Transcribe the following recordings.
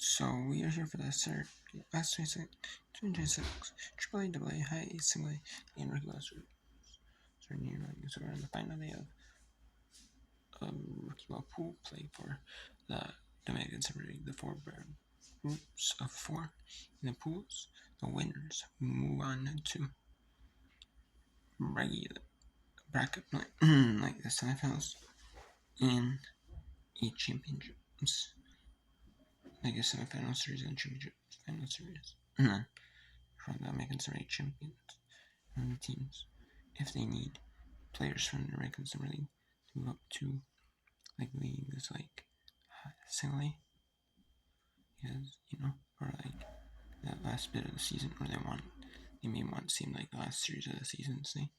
So we are here for the third last 2026 Triple A High Single A and Rookie Ball so we're on the final day of Rookie Ball pool play for the Dominican Summer League. The four groups of four in the pools. The winners move on to regular bracket like the semifinals and each championships. Like a semifinal series and championship final series. And then from the American Summer League champions and the teams, if they need players from the American Summer League to move up to like leagues like single A, because or like that last bit of the season, or they may want to seem like the last series of the season, say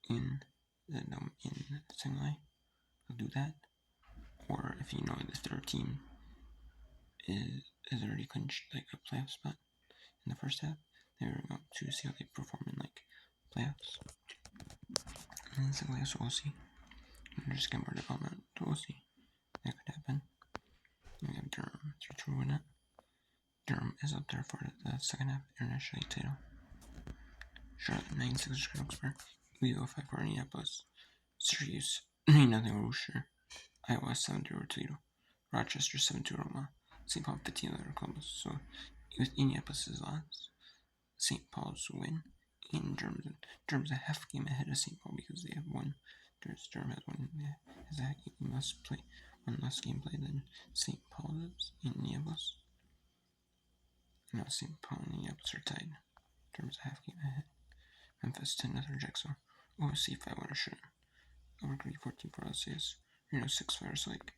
in the single A, they'll do that. Or if if their team is already clinched like a playoff spot in the first half, they were up to see how they perform in like playoffs. And so we'll see. We'll just get more development. We'll see. That could happen. We have Durham 3-2 win it. Durham is up there for the second half international title. Charlotte 9-6 Wilkesburg. Leo 5-4 Indianapolis. Syracuse 3-0 Worcester. Iowa 7-0 Toledo. Rochester 7-2 Roma. St. Paul 15-0 Columbus. So with Indianapolis' loss, St. Paul's win, and Durham's a half game ahead of St. Paul because they have one. Durham has one less game play than St. Paul does in Indianapolis. Now St. Paul and Indianapolis are tied. Durham's a half game ahead. Memphis 10-0 Jacksonville. OSC 5-1 Sherman. Overgreen 14-4 LCS. Reno 6-5 so like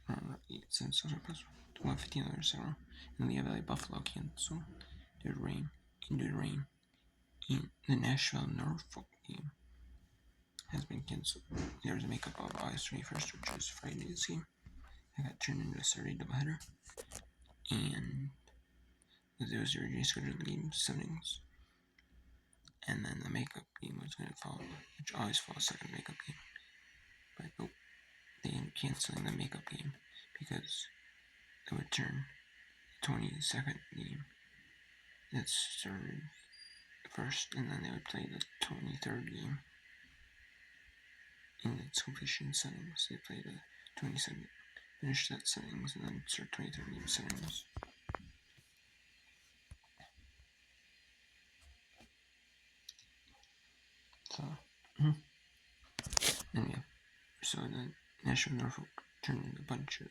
around 8-7 Southern Plus. 1-15 Sarah. And the LA Buffalo cancel due to rain. In the Nashville Norfolk game has been cancelled. There was a makeup of August 21st, which is Friday's game. That got turned into a Saturday doubleheader. And there was originally scheduled game 7 innings. And then the makeup game was going to follow, which always follows second makeup game. But nope, they ended up canceling the makeup game because they would turn the 22nd game that started first, and then they would play the 23rd game in its completion settings. They played the 22nd, finish that settings, and then start 23rd game settings. So, and so the Nashville Norfolk turned into a bunch of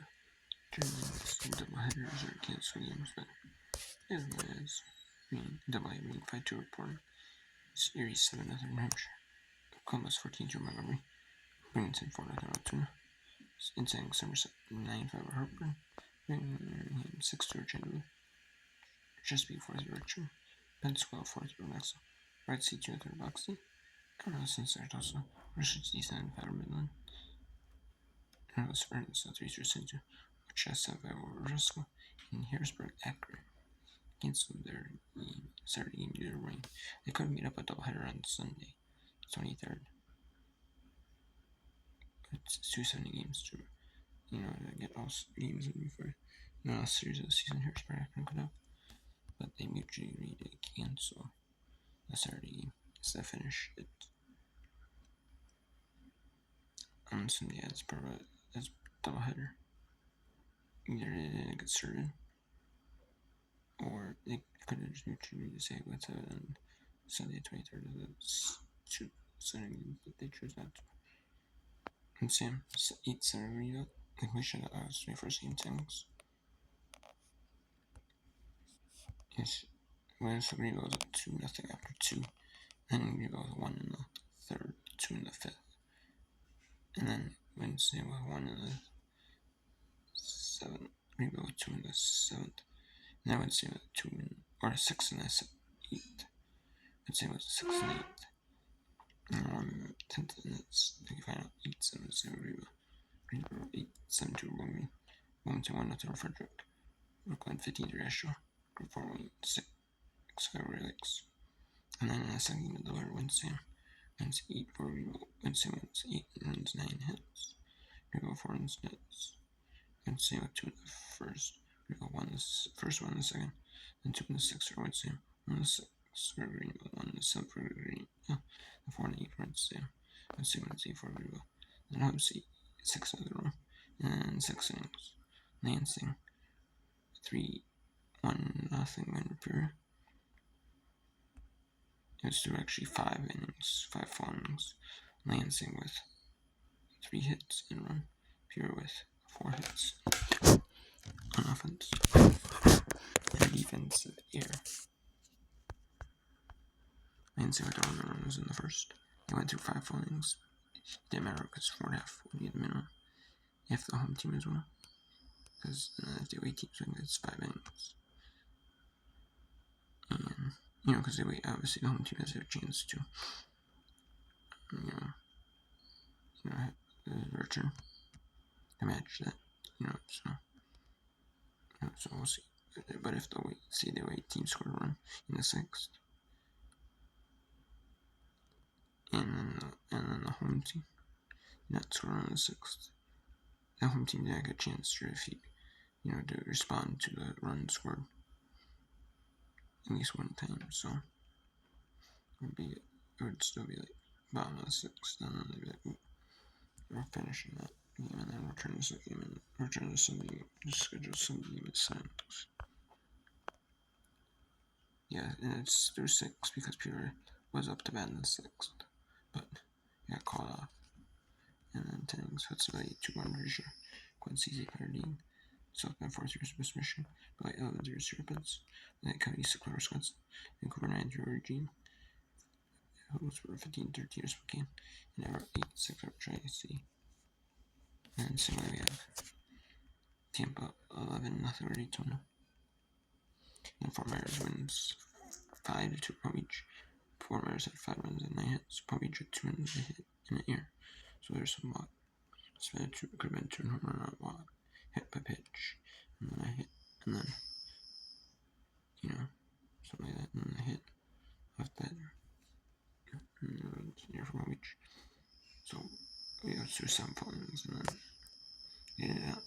doubleheaders or cancel games, but it is what it is. Doubleheader meaning 5-2 report. Series 7-0 New Hampshire. Columbus 14-2 Montgomery. Bennington 4-0 Altoona. Insane Somerset 9-5 Harper. Birmingham 6-2 Chandler. Chesapeake 4-0 Richmond. Pensacola 4-0 Maxwell. Bright Sea 2-3 Boxley. Carolina Saratoga. Russians D7 5 Midland. Carolina Springs 3-3 Central. Chester 5 over Russell. And Harrisburg Akron canceled their Saturday game due to rain. They could meet up a doubleheader on Sunday, 23rd. It's 2 Sunday games to get all games in before last series of the season. Harrisburg Akron could have, but they mutually agreed to cancel the Saturday game instead of finish it on Sunday as doubleheader. Either they didn't get started, or they could have just mutually decided what's out on Sunday 23rd of the 2 Sunday games, but they chose not to. And Sam 8-7 Reno. Completion of the August 21st game settings. Yes, Williams Reno goes up 2-0 after 2. Then Reno goes 1 in the third, 2 in the fifth. And then Wednesday was 1 in the 7th. Reno was 2 in the 7th. And then Wednesday was 2 in, or 6 in the 8th. Wednesday was 6 in the 8th. And 1 10th, and it's the final 8-7 Reno. Reno 8-7 Wilmington. Wilmington 1-0 Frederick. Brooklyn 15-3 Asheville. Group 4 win 6-5 Lakes. And then in the second game of the other Wednesday 8 for Reno. Wednesday wins 8 wins 9 hits. Reno 4 wins nets. Wednesday with 2 in the first. 1 the first, 1 the second, then 2 in the sixth for red same, 1 in the sixth for green, 1 in the seventh for green, the 4 and 8 for red same, and 6 and 8 for green, then home C 6 of the row, and 6 innings, Lansing 3-1 nothing win period. It's actually 5 innings, 5 full innings. Lansing with 3 hits and run, Pure with 4 hits on offense and defensive air. Lansing with all the runners in the first. They went through 5 full innings. It didn't matter because 4.5 would be the minimum if the home team is winning. Because if the away team's winning, it's 5 innings. And, because the away, obviously the home team has a chance to, return to match that, so we'll see. But if the away team scored a run in the sixth, and then the home team not score on the sixth, the home team didn't get a chance to defeat, to respond to the run scored at least one time. So it would still be like bottom of the sixth, and then they'd be like, we're finishing that game, and then return to the game, and return to Sunday, just schedule Sunday game at 6. Yeah, and it's through 6 because Peter was up to bat in the sixth, but got called off. And then 10 so it's like 2-1 Risha, Quincy Zepardine, Southbound 4-0 Swiss Mission, by 11-0 Serpents, Lake County 6-1 Wisconsin, Vancouver 9-0 Regime, Hillsborough 15-13 Spokane, and Everett 8-6 Tri-C. And similarly we have Tampa 11-0 Daytona. And Fort Myers wins 5-2 Palm Beach. Fort Myers had 5 runs and 9 hits. Palm Beach had 2 runs and a hit in an air. So there's some walk. So it could have been 2 home run on walk, hit by pitch, and then I hit, and then something like that, and then I hit left that near from Palm Beach. So we got through 7 full innings, and then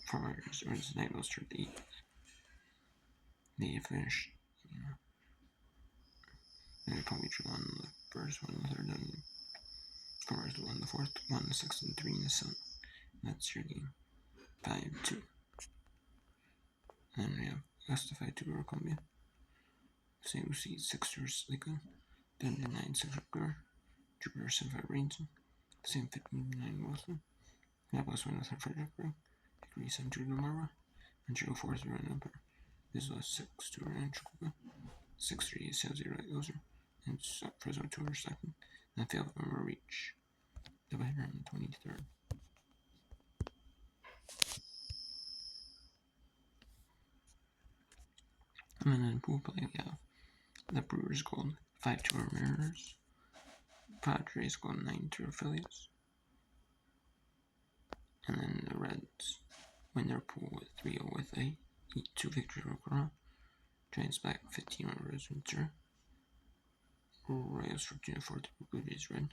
Fort Myers, it was night most the 8th. They finished, and Palm Beach won the first, won the third, and Fort Myers won the fourth, won the 6th, and 3 in the 7th. That's your game. 5-2. And then we have Augusta 5-2 over Columbia. St. Lucie 6-0 Lakeland. Dunedin 9-6 Gore. Jupiter 7-5 Rainson. Sam 15-9 Wilson. Annapolis 1-3 Fredericksburg. Hickory 7-2 Marva. Montreal 4-0 Number. Vizsla 6-2 Rancho 6-3 San Jose Right Loser. And Fresno 2 over second. And failed over Reach. Double hitter on the 23rd. And then in pool play we have the Brewers Gold 5-2 over Mariners. Padres Gold 9-2 Phillies. And then the Reds win their pool with 3-0 with a 8-2 victory over Corona. Giants back 15 over Reds Winter. Royals 14-4 Blue Jays Red.